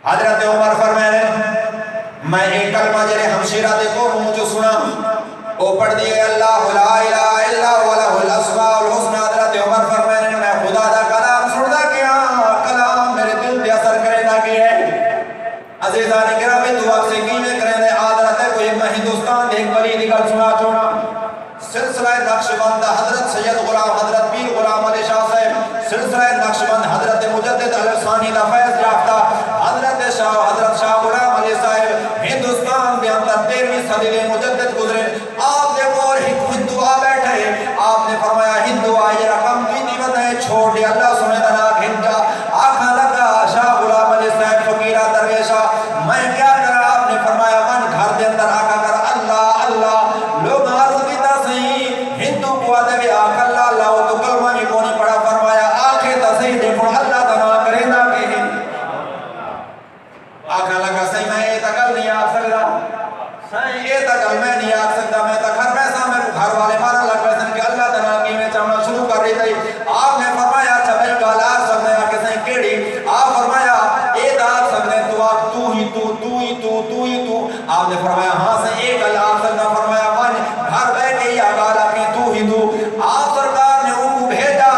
حضرت عمر فرمائے میں ایک کلمہ جرے ہمشیرہ دیکھو مجھے سنا وہ پڑھ دیئے اللہ لا الہ الا هو له الاسماء الحسنى. حضرت عمر فرمائے میں خدا دا کلام سندا کیا کلام میرے دل پہ اثر کرے دا کیا ہے. عزیزان گرامی دعا سے کی میں کریں دے حضرت کوئی میں ہندوستان دے ایک ولی نکل سنا چھوڑا سلسلہ نقشبند حضرت سید غلام حضرت پیر غلام علی شاہ صاحب سلسلہ نقشبند حضرت مجدد الثانی دا فیض یافتہ حضرت شاہ غلام علی صاحب ہندوستان دے اندر 13ویں صدی میں مجدد گزرے. آپ دیکھو اور ہندو آ بیٹھے آپ نے فرمایا ہندو آئی رقم کی دیوت ہے چھوڑ دے اللہ سنے دنا گھنجا آنکھا لگا شاہ غلام علی صاحب فقیرہ درویشہ میں کیا کرا. آپ نے فرمایا من گھر دے اندر آقا کر اللہ اللہ لوگ عرض کیتا صحیح ہندو کو آدھے بھی آقا اللہ اللہ وہ تو کلمہ بھی کونی پڑا. فرمایا آنکھیں تا صحیح دیکھو اللہ تنا کرے نا کہ آقا لگا صحیح میں یہ تکل نہیں آگ سکتا صحیح یہ تکل میں نہیں آگ سکتا میں تا گھر پیسا میرے گھر والے مارا لگ پیسن کہ اللہ تنا کی میں چاہنا شروع کر رہی تھی. آپ نے فرمایا اچھا میں گال آگ سکتے ہیں کہ صحیح کیڑی. آپ فرمایا اے دا آگ سکتے ہیں تو آپ تو ہی تو. آپ نے فرمایا ہاں سے ایک گل آگ سکتا. فرمایا من گھر بیٹھے ہی آگال آگے تو ہی تو. آپ سرکار نے ان کو بھیجا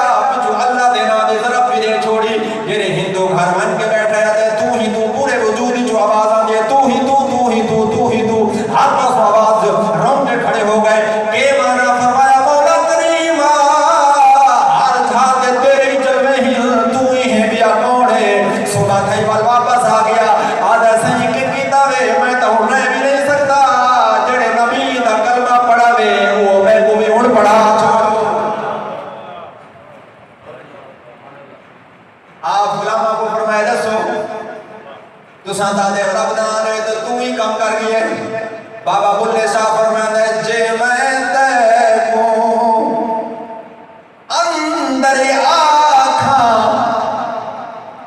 جو اللہ دینا دے ذرا بھی دے چھوڑی یہ ہندو گھر من کے بیٹھ رہے تھے تو ہی تو پورے وجود جو آواز آنے تو ہی تو ہر پاس آواز رونے کھڑے ہو گئے کہ مانا. فرمایا مولا کریم ہر جھاتے تیرے جلوے ہی تو ہی ہے بیا کوڑے. سنا تھا بل واپس آ گیا آدھا صحیح کہ کتابے میں تو رہ بھی نہیں سکتا جڑے نبی دا کلمہ پڑھا وے وہ میں کو بھی اڑ پڑھا چھوڑو. آپ غلامہ کو فرمایا دسو تو سانتا دے رب دان ہے تو تو ہی کم کر گئے. بابا بلے شاہ فرمایا جے میں تے کو اندر آکھاں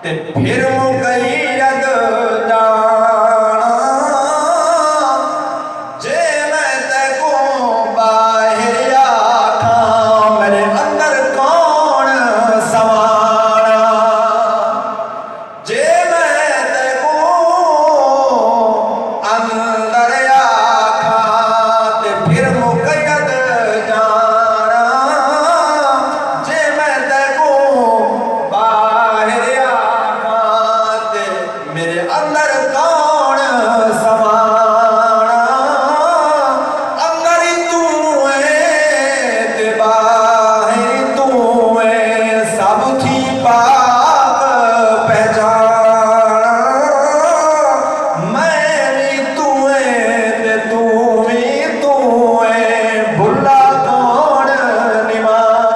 تے پھر مکئی